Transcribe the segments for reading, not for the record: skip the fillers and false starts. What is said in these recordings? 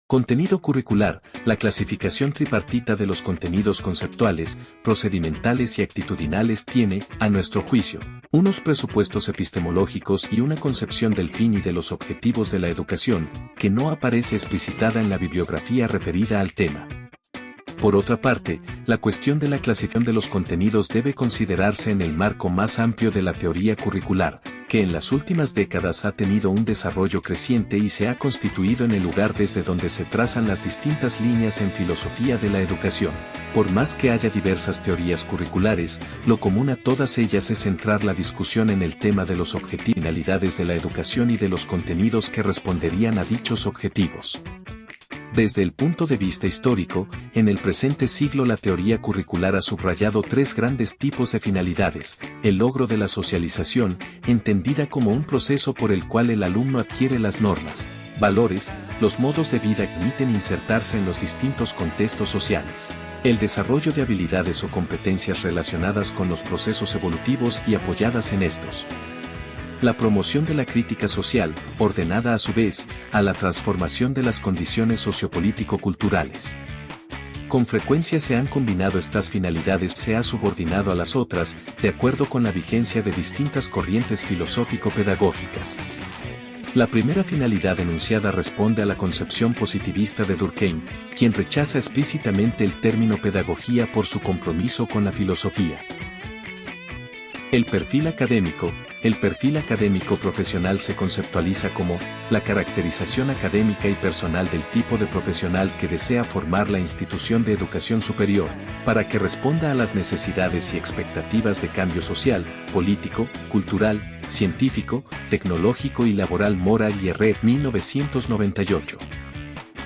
Contenido curricular, la clasificación tripartita de los contenidos conceptuales, procedimentales y actitudinales tiene, a nuestro juicio, unos presupuestos epistemológicos y una concepción del fin y de los objetivos de la educación, que no aparece explicitada en la bibliografía referida al tema. Por otra parte, la cuestión de la clasificación de los contenidos debe considerarse en el marco más amplio de la teoría curricular, que en las últimas décadas ha tenido un desarrollo creciente y se ha constituido en el lugar desde donde se trazan las distintas líneas en filosofía de la educación. Por más que haya diversas teorías curriculares, lo común a todas ellas es centrar la discusión en el tema de los objetivos y finalidades de la educación y de los contenidos que responderían a dichos objetivos. Desde el punto de vista histórico, en el presente siglo la teoría curricular ha subrayado tres grandes tipos de finalidades: el logro de la socialización, entendida como un proceso por el cual el alumno adquiere las normas, valores, los modos de vida que permiten insertarse en los distintos contextos sociales; el desarrollo de habilidades o competencias relacionadas con los procesos evolutivos y apoyadas en estos; la promoción de la crítica social, ordenada a su vez, a la transformación de las condiciones sociopolítico-culturales. Con frecuencia se han combinado estas finalidades, se ha subordinado a las otras, de acuerdo con la vigencia de distintas corrientes filosófico-pedagógicas. La primera finalidad enunciada responde a la concepción positivista de Durkheim, quien rechaza explícitamente el término pedagogía por su compromiso con la filosofía. El perfil académico profesional se conceptualiza como la caracterización académica y personal del tipo de profesional que desea formar la institución de educación superior, para que responda a las necesidades y expectativas de cambio social, político, cultural, científico, tecnológico y laboral. Moral y Herrera, 1998.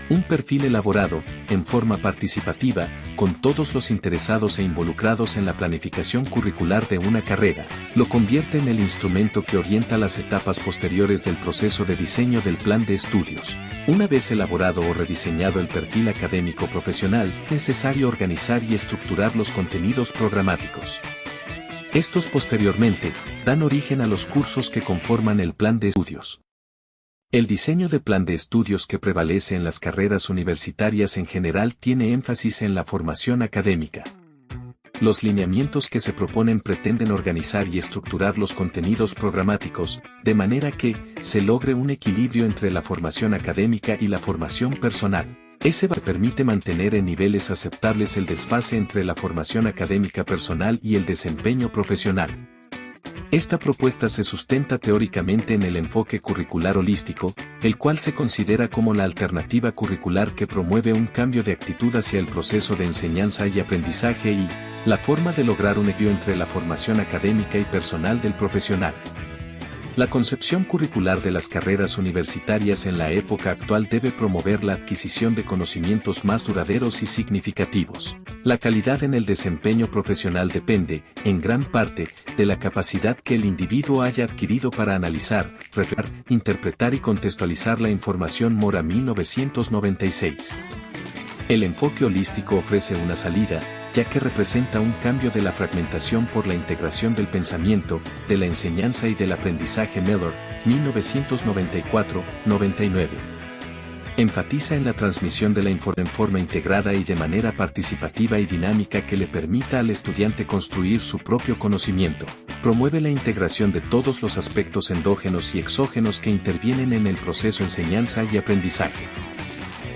Un perfil elaborado, en forma participativa, con todos los interesados e involucrados en la planificación curricular de una carrera, lo convierte en el instrumento que orienta las etapas posteriores del proceso de diseño del plan de estudios. Una vez elaborado o rediseñado el perfil académico profesional, es necesario organizar y estructurar los contenidos programáticos. Estos posteriormente, dan origen a los cursos que conforman el plan de estudios. El diseño de plan de estudios que prevalece en las carreras universitarias en general tiene énfasis en la formación académica. Los lineamientos que se proponen pretenden organizar y estructurar los contenidos programáticos, de manera que se logre un equilibrio entre la formación académica y la formación personal. Ese permite mantener en niveles aceptables el desfase entre la formación académica personal y el desempeño profesional. Esta propuesta se sustenta teóricamente en el enfoque curricular holístico, el cual se considera como la alternativa curricular que promueve un cambio de actitud hacia el proceso de enseñanza y aprendizaje y la forma de lograr un equilibrio entre la formación académica y personal del profesional. La concepción curricular de las carreras universitarias en la época actual debe promover la adquisición de conocimientos más duraderos y significativos. La calidad en el desempeño profesional depende, en gran parte, de la capacidad que el individuo haya adquirido para analizar, reflejar, interpretar y contextualizar la información. Mora, 1996. El enfoque holístico ofrece una salida, ya que representa un cambio de la fragmentación por la integración del pensamiento, de la enseñanza y del aprendizaje. Miller, 1994-99. Enfatiza en la transmisión de la información en forma integrada y de manera participativa y dinámica que le permita al estudiante construir su propio conocimiento. Promueve la integración de todos los aspectos endógenos y exógenos que intervienen en el proceso enseñanza y aprendizaje.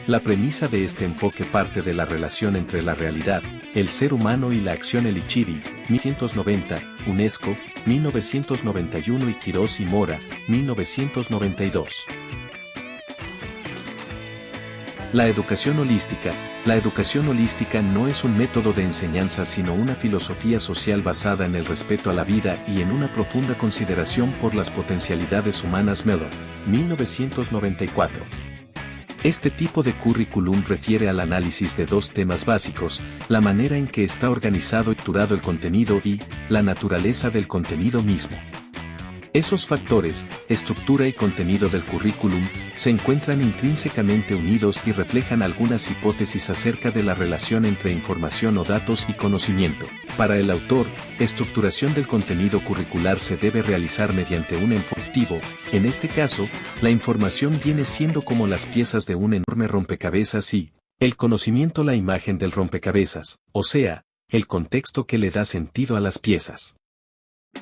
La premisa de este enfoque parte de la relación entre la realidad, el ser humano y la acción. Elichiri, 1990, UNESCO, 1991 y Quirós y Mora, 1992. La educación holística. La educación holística no es un método de enseñanza sino una filosofía social basada en el respeto a la vida y en una profunda consideración por las potencialidades humanas. Miller, 1994. Este tipo de currículum refiere al análisis de dos temas básicos: la manera en que está organizado y estructurado el contenido y la naturaleza del contenido mismo. Esos factores, estructura y contenido del currículum, se encuentran intrínsecamente unidos y reflejan algunas hipótesis acerca de la relación entre información o datos y conocimiento. Para el autor, estructuración del contenido curricular se debe realizar mediante un enfoque activo. En este caso, la información viene siendo como las piezas de un enorme rompecabezas y, el conocimiento la imagen del rompecabezas, o sea, el contexto que le da sentido a las piezas.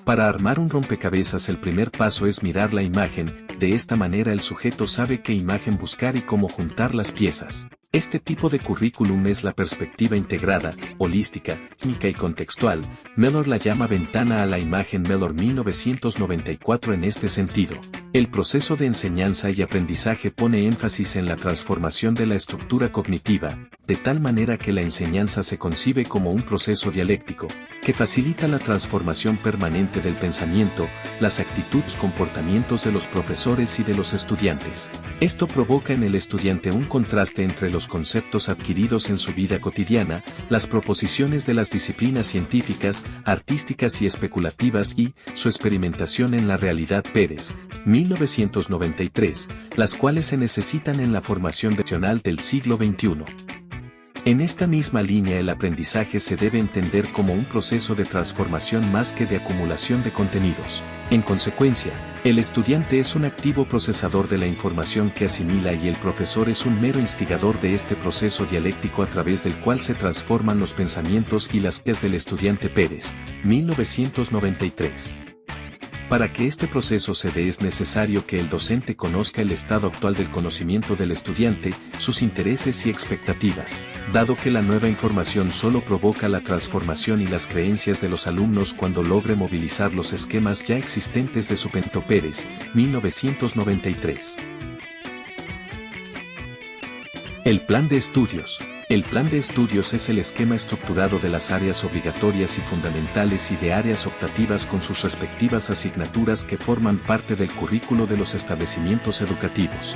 Para armar un rompecabezas el primer paso es mirar la imagen, de esta manera el sujeto sabe qué imagen buscar y cómo juntar las piezas. Este tipo de currículum es la perspectiva integrada, holística, étnica y contextual. Mellor la llama ventana a la imagen. Mellor 1994. En este sentido, el proceso de enseñanza y aprendizaje pone énfasis en la transformación de la estructura cognitiva, de tal manera que la enseñanza se concibe como un proceso dialéctico, que facilita la transformación permanente del pensamiento, las actitudes, comportamientos de los profesores y de los estudiantes. Esto provoca en el estudiante un contraste entre los conceptos adquiridos en su vida cotidiana, las proposiciones de las disciplinas científicas, artísticas y especulativas y su experimentación en la realidad. Pérez, 1993, las cuales se necesitan en la formación profesional del siglo XXI. En esta misma línea el aprendizaje se debe entender como un proceso de transformación más que de acumulación de contenidos. En consecuencia, el estudiante es un activo procesador de la información que asimila y el profesor es un mero instigador de este proceso dialéctico a través del cual se transforman los pensamientos y las ideas del estudiante. Pérez, 1993. Para que este proceso se dé es necesario que el docente conozca el estado actual del conocimiento del estudiante, sus intereses y expectativas, dado que la nueva información solo provoca la transformación y las creencias de los alumnos cuando logre movilizar los esquemas ya existentes de su pensamiento. Pérez, 1993. El plan de estudios. El plan de estudios es el esquema estructurado de las áreas obligatorias y fundamentales y de áreas optativas con sus respectivas asignaturas que forman parte del currículo de los establecimientos educativos.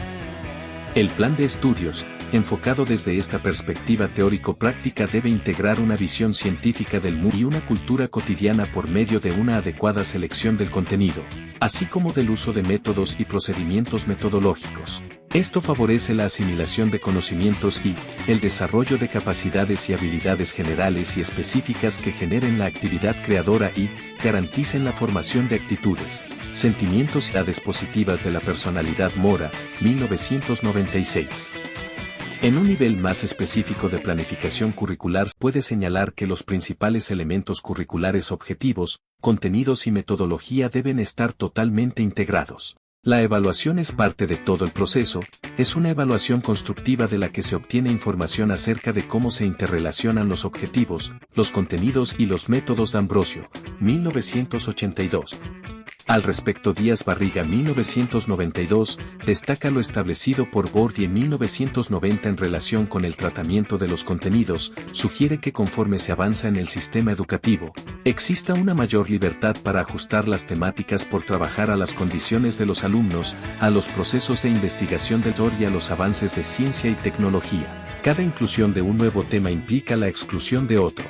El plan de estudios, enfocado desde esta perspectiva teórico-práctica, debe integrar una visión científica del mundo y una cultura cotidiana por medio de una adecuada selección del contenido, así como del uso de métodos y procedimientos metodológicos. Esto favorece la asimilación de conocimientos y el desarrollo de capacidades y habilidades generales y específicas que generen la actividad creadora y garanticen la formación de actitudes, sentimientos y habilidades positivas de la personalidad. Mora, 1996. En un nivel más específico de planificación curricular, puede señalar que los principales elementos curriculares: objetivos, contenidos y metodología deben estar totalmente integrados. La evaluación es parte de todo el proceso, es una evaluación constructiva de la que se obtiene información acerca de cómo se interrelacionan los objetivos, los contenidos y los métodos. D'Ambrosio, 1982. Al respecto, Díaz Barriga, 1992, destaca lo establecido por Bourdieu, 1990, en relación con el tratamiento de los contenidos. Sugiere que conforme se avanza en el sistema educativo, exista una mayor libertad para ajustar las temáticas por trabajar a las condiciones de los alumnos, a los procesos de investigación del autor y a los avances de ciencia y tecnología. Cada inclusión de un nuevo tema implica la exclusión de otro.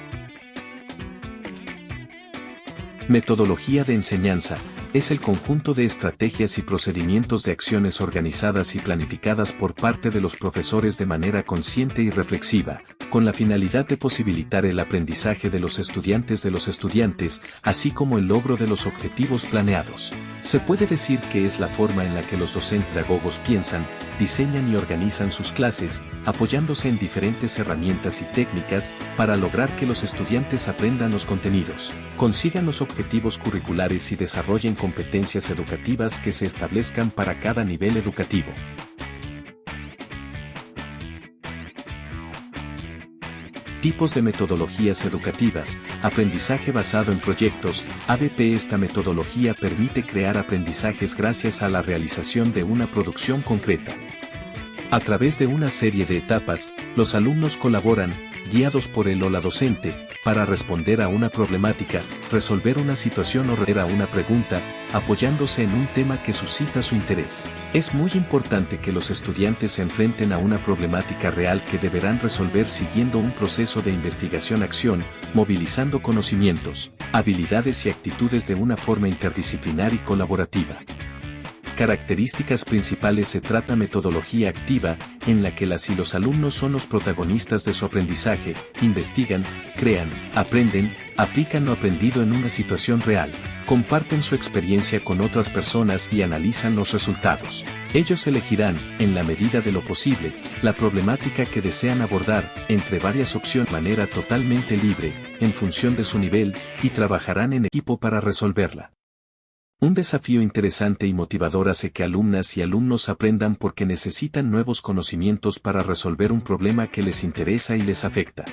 Metodología de enseñanza. Es el conjunto de estrategias y procedimientos de acciones organizadas y planificadas por parte de los profesores de manera consciente y reflexiva, con la finalidad de posibilitar el aprendizaje de los estudiantes, así como el logro de los objetivos planeados. Se puede decir que es la forma en la que los docentes pedagogos piensan, diseñan y organizan sus clases, apoyándose en diferentes herramientas y técnicas para lograr que los estudiantes aprendan los contenidos, consigan los objetivos curriculares y desarrollen competencias educativas que se establezcan para cada nivel educativo. Tipos de metodologías educativas. Aprendizaje basado en proyectos, ABP. Esta metodología permite crear aprendizajes gracias a la realización de una producción concreta. A través de una serie de etapas, los alumnos colaboran, guiados por él o la docente, para responder a una problemática, resolver una situación o responder a una pregunta, apoyándose en un tema que suscita su interés. Es muy importante que los estudiantes se enfrenten a una problemática real que deberán resolver siguiendo un proceso de investigación-acción, movilizando conocimientos, habilidades y actitudes de una forma interdisciplinar y colaborativa. Características principales: se trata metodología activa, en la que las y los alumnos son los protagonistas de su aprendizaje, investigan, crean, aprenden, aplican lo aprendido en una situación real, comparten su experiencia con otras personas y analizan los resultados. Ellos elegirán, en la medida de lo posible, la problemática que desean abordar, entre varias opciones de manera totalmente libre, en función de su nivel, y trabajarán en equipo para resolverla. Un desafío interesante y motivador hace que alumnas y alumnos aprendan porque necesitan nuevos conocimientos para resolver un problema que les interesa y les afecta.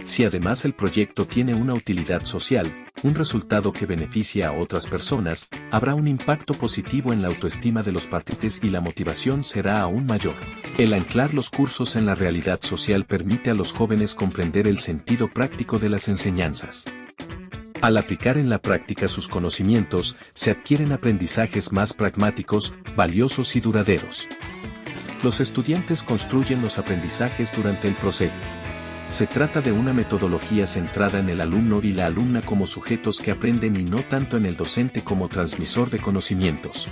Si además el proyecto tiene una utilidad social, un resultado que beneficia a otras personas, habrá un impacto positivo en la autoestima de los participantes y la motivación será aún mayor. El anclar los cursos en la realidad social permite a los jóvenes comprender el sentido práctico de las enseñanzas. Al aplicar en la práctica sus conocimientos, se adquieren aprendizajes más pragmáticos, valiosos y duraderos. Los estudiantes construyen los aprendizajes durante el proceso. Se trata de una metodología centrada en el alumno y la alumna como sujetos que aprenden y no tanto en el docente como transmisor de conocimientos.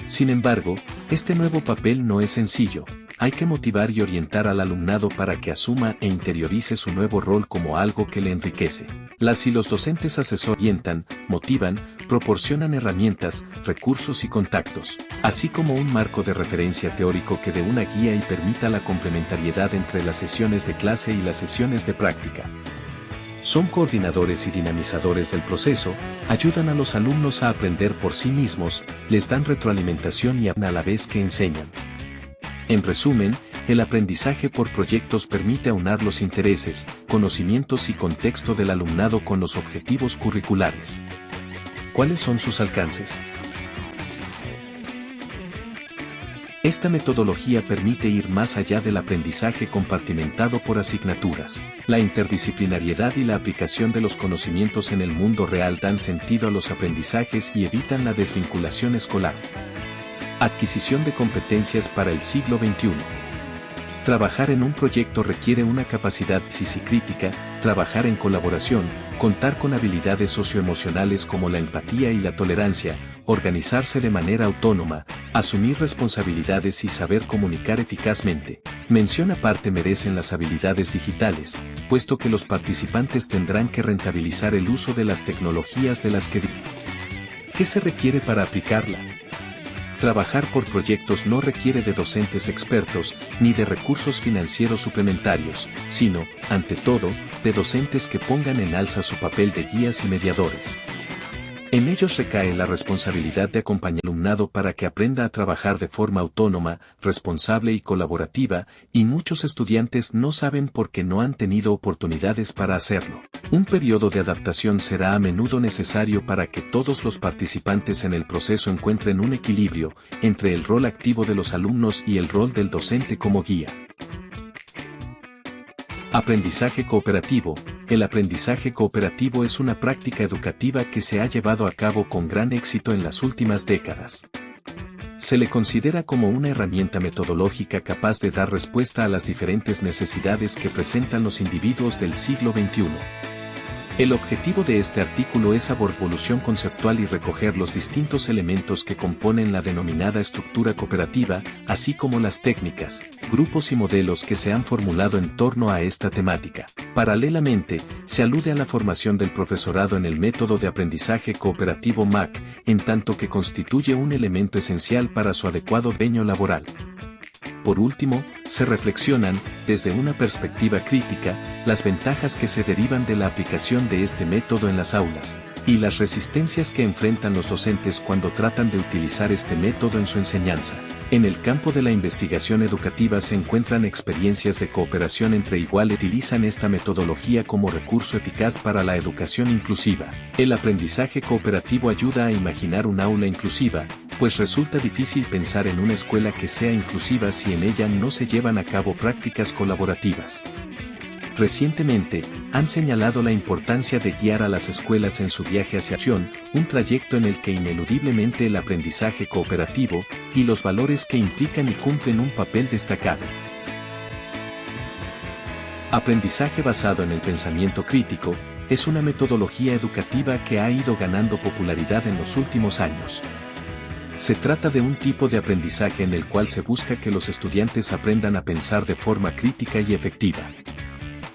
Sin embargo, este nuevo papel no es sencillo. Hay que motivar y orientar al alumnado para que asuma e interiorice su nuevo rol como algo que le enriquece. Las y los docentes orientan, motivan, proporcionan herramientas, recursos y contactos, así como un marco de referencia teórico que dé una guía y permita la complementariedad entre las sesiones de clase y las sesiones de práctica. Son coordinadores y dinamizadores del proceso, ayudan a los alumnos a aprender por sí mismos, les dan retroalimentación y a la vez que enseñan. En resumen, el aprendizaje por proyectos permite aunar los intereses, conocimientos y contexto del alumnado con los objetivos curriculares. ¿Cuáles son sus alcances? Esta metodología permite ir más allá del aprendizaje compartimentado por asignaturas. La interdisciplinariedad y la aplicación de los conocimientos en el mundo real dan sentido a los aprendizajes y evitan la desvinculación escolar. Adquisición de competencias para el siglo XXI. Trabajar en un proyecto requiere una capacidad crítica, trabajar en colaboración, contar con habilidades socioemocionales como la empatía y la tolerancia, organizarse de manera autónoma, asumir responsabilidades y saber comunicar eficazmente. Mención aparte merecen las habilidades digitales, puesto que los participantes tendrán que rentabilizar el uso de las tecnologías de las que ¿Qué se requiere para aplicarla? Trabajar por proyectos no requiere de docentes expertos, ni de recursos financieros suplementarios, sino, ante todo, de docentes que pongan en alza su papel de guías y mediadores. En ellos recae la responsabilidad de acompañar al alumnado para que aprenda a trabajar de forma autónoma, responsable y colaborativa, y muchos estudiantes no saben por qué no han tenido oportunidades para hacerlo. Un periodo de adaptación será a menudo necesario para que todos los participantes en el proceso encuentren un equilibrio entre el rol activo de los alumnos y el rol del docente como guía. Aprendizaje cooperativo. El aprendizaje cooperativo es una práctica educativa que se ha llevado a cabo con gran éxito en las últimas décadas. Se le considera como una herramienta metodológica capaz de dar respuesta a las diferentes necesidades que presentan los individuos del siglo XXI. El objetivo de este artículo es abordar la evolución conceptual y recoger los distintos elementos que componen la denominada estructura cooperativa, así como las técnicas, grupos y modelos que se han formulado en torno a esta temática. Paralelamente, se alude a la formación del profesorado en el método de aprendizaje cooperativo MAC, en tanto que constituye un elemento esencial para su adecuado desempeño laboral. Por último, se reflexionan, desde una perspectiva crítica, las ventajas que se derivan de la aplicación de este método en las aulas, y las resistencias que enfrentan los docentes cuando tratan de utilizar este método en su enseñanza. En el campo de la investigación educativa se encuentran experiencias de cooperación entre iguales que utilizan esta metodología como recurso eficaz para la educación inclusiva. El aprendizaje cooperativo ayuda a imaginar un aula inclusiva, pues resulta difícil pensar en una escuela que sea inclusiva si en ella no se llevan a cabo prácticas colaborativas. Recientemente, han señalado la importancia de guiar a las escuelas en su viaje hacia acción, un trayecto en el que ineludiblemente el aprendizaje cooperativo y los valores que implican y cumplen un papel destacado. Aprendizaje basado en el pensamiento crítico es una metodología educativa que ha ido ganando popularidad en los últimos años. Se trata de un tipo de aprendizaje en el cual se busca que los estudiantes aprendan a pensar de forma crítica y efectiva.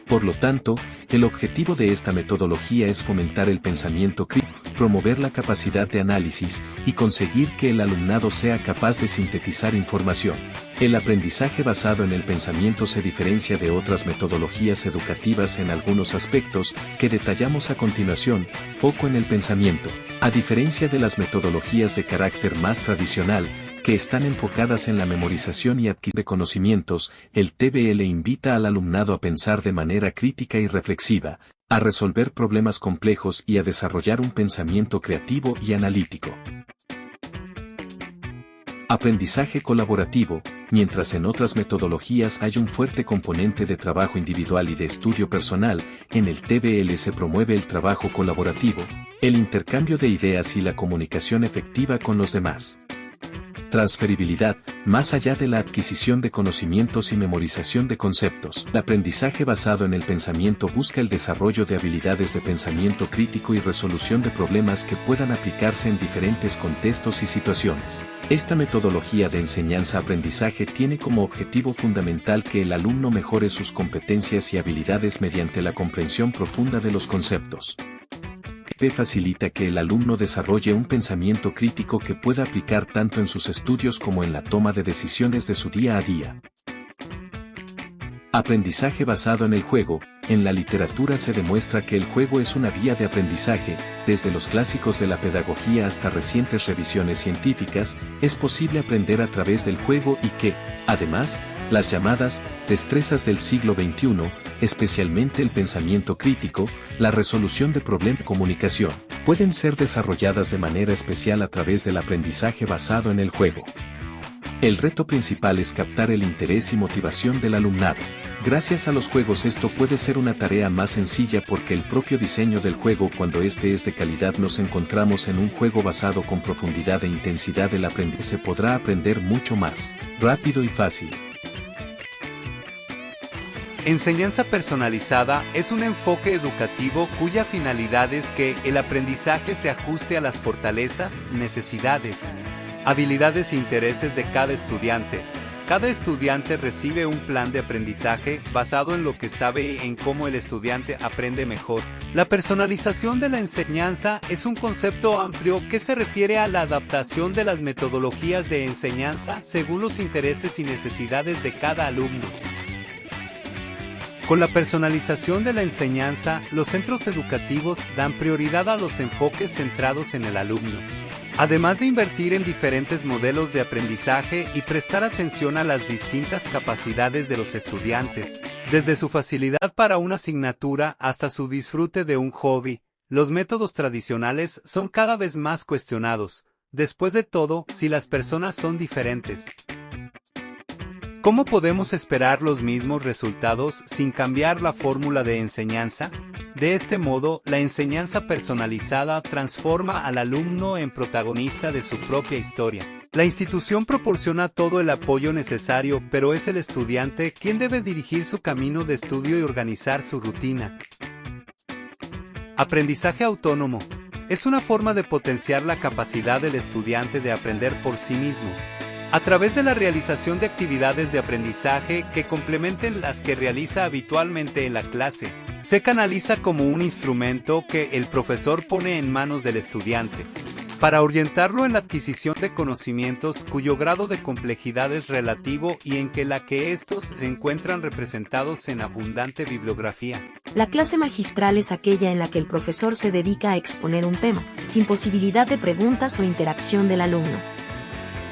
Por lo tanto, el objetivo de esta metodología es fomentar el pensamiento crítico, promover la capacidad de análisis y conseguir que el alumnado sea capaz de sintetizar información. El aprendizaje basado en el pensamiento se diferencia de otras metodologías educativas en algunos aspectos que detallamos a continuación. Foco en el pensamiento. A diferencia de las metodologías de carácter más tradicional, que están enfocadas en la memorización y adquisición de conocimientos, el TBL invita al alumnado a pensar de manera crítica y reflexiva, a resolver problemas complejos y a desarrollar un pensamiento creativo y analítico. Aprendizaje colaborativo. Mientras en otras metodologías hay un fuerte componente de trabajo individual y de estudio personal, en el TBL se promueve el trabajo colaborativo, el intercambio de ideas y la comunicación efectiva con los demás. Transferibilidad. Más allá de la adquisición de conocimientos y memorización de conceptos, el aprendizaje basado en el pensamiento busca el desarrollo de habilidades de pensamiento crítico y resolución de problemas que puedan aplicarse en diferentes contextos y situaciones. Esta metodología de enseñanza-aprendizaje tiene como objetivo fundamental que el alumno mejore sus competencias y habilidades mediante la comprensión profunda de los conceptos. Facilita que el alumno desarrolle un pensamiento crítico que pueda aplicar tanto en sus estudios como en la toma de decisiones de su día a día. Aprendizaje basado en el juego. En la literatura se demuestra que el juego es una vía de aprendizaje, desde los clásicos de la pedagogía hasta recientes revisiones científicas, es posible aprender a través del juego y que, además, las llamadas destrezas del siglo XXI, especialmente el pensamiento crítico, la resolución de problemas de comunicación, pueden ser desarrolladas de manera especial a través del aprendizaje basado en el juego. El reto principal es captar el interés y motivación del alumnado. Gracias a los juegos esto puede ser una tarea más sencilla porque el propio diseño del juego, cuando este es de calidad, nos encontramos en un juego basado con profundidad e intensidad. El aprendiz se podrá aprender mucho más rápido y fácil. Enseñanza personalizada es un enfoque educativo cuya finalidad es que el aprendizaje se ajuste a las fortalezas, necesidades, habilidades e intereses de cada estudiante. Cada estudiante recibe un plan de aprendizaje basado en lo que sabe y en cómo el estudiante aprende mejor. La personalización de la enseñanza es un concepto amplio que se refiere a la adaptación de las metodologías de enseñanza según los intereses y necesidades de cada alumno. Con la personalización de la enseñanza, los centros educativos dan prioridad a los enfoques centrados en el alumno. Además de invertir en diferentes modelos de aprendizaje y prestar atención a las distintas capacidades de los estudiantes, desde su facilidad para una asignatura hasta su disfrute de un hobby, los métodos tradicionales son cada vez más cuestionados. Después de todo, si las personas son diferentes, ¿cómo podemos esperar los mismos resultados sin cambiar la fórmula de enseñanza? De este modo, la enseñanza personalizada transforma al alumno en protagonista de su propia historia. La institución proporciona todo el apoyo necesario, pero es el estudiante quien debe dirigir su camino de estudio y organizar su rutina. Aprendizaje autónomo. Es una forma de potenciar la capacidad del estudiante de aprender por sí mismo, a través de la realización de actividades de aprendizaje que complementen las que realiza habitualmente en la clase. Se canaliza como un instrumento que el profesor pone en manos del estudiante, para orientarlo en la adquisición de conocimientos cuyo grado de complejidad es relativo y en que estos se encuentran representados en abundante bibliografía. La clase magistral es aquella en la que el profesor se dedica a exponer un tema, sin posibilidad de preguntas o interacción del alumno.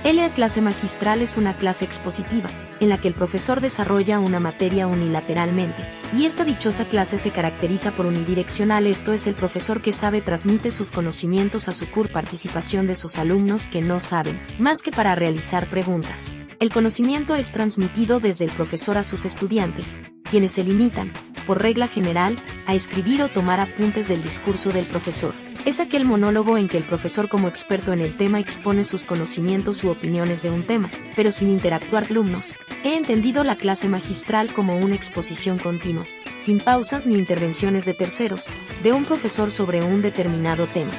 La clase magistral es una clase expositiva, en la que el profesor desarrolla una materia unilateralmente, y esta dichosa clase se caracteriza por unidireccional, esto es, el profesor que sabe transmite sus conocimientos a su participación de sus alumnos que no saben, más que para realizar preguntas. El conocimiento es transmitido desde el profesor a sus estudiantes, quienes se limitan, por regla general, a escribir o tomar apuntes del discurso del profesor. Es aquel monólogo en que el profesor como experto en el tema expone sus conocimientos u opiniones de un tema, pero sin interactuar con alumnos. He entendido la clase magistral como una exposición continua, sin pausas ni intervenciones de terceros, de un profesor sobre un determinado tema.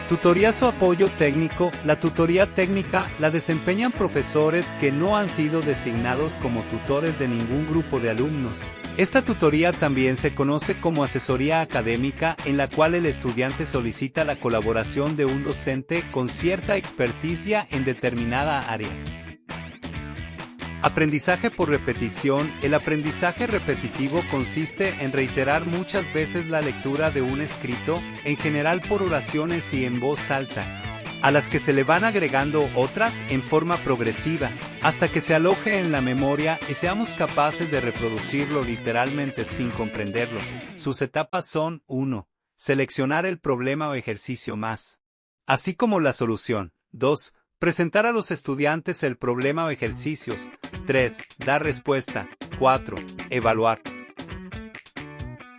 Tutorías o apoyo técnico. La tutoría técnica la desempeñan profesores que no han sido designados como tutores de ningún grupo de alumnos. Esta tutoría también se conoce como asesoría académica, en la cual el estudiante solicita la colaboración de un docente con cierta experticia en determinada área. Aprendizaje por repetición. El aprendizaje repetitivo consiste en reiterar muchas veces la lectura de un escrito, en general por oraciones y en voz alta, a las que se le van agregando otras en forma progresiva, hasta que se aloje en la memoria y seamos capaces de reproducirlo literalmente sin comprenderlo. Sus etapas son: 1. Seleccionar el problema o ejercicio más, así como la solución. 2. Presentar a los estudiantes el problema o ejercicios. 3. Dar respuesta. 4. Evaluar.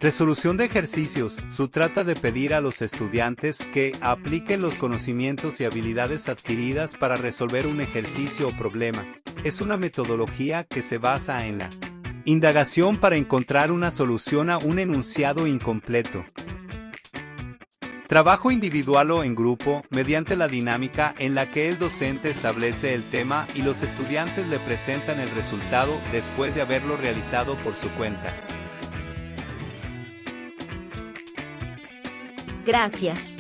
Resolución de ejercicios. Se trata de pedir a los estudiantes que apliquen los conocimientos y habilidades adquiridas para resolver un ejercicio o problema. Es una metodología que se basa en la indagación para encontrar una solución a un enunciado incompleto. Trabajo individual o en grupo, mediante la dinámica en la que el docente establece el tema y los estudiantes le presentan el resultado después de haberlo realizado por su cuenta. Gracias.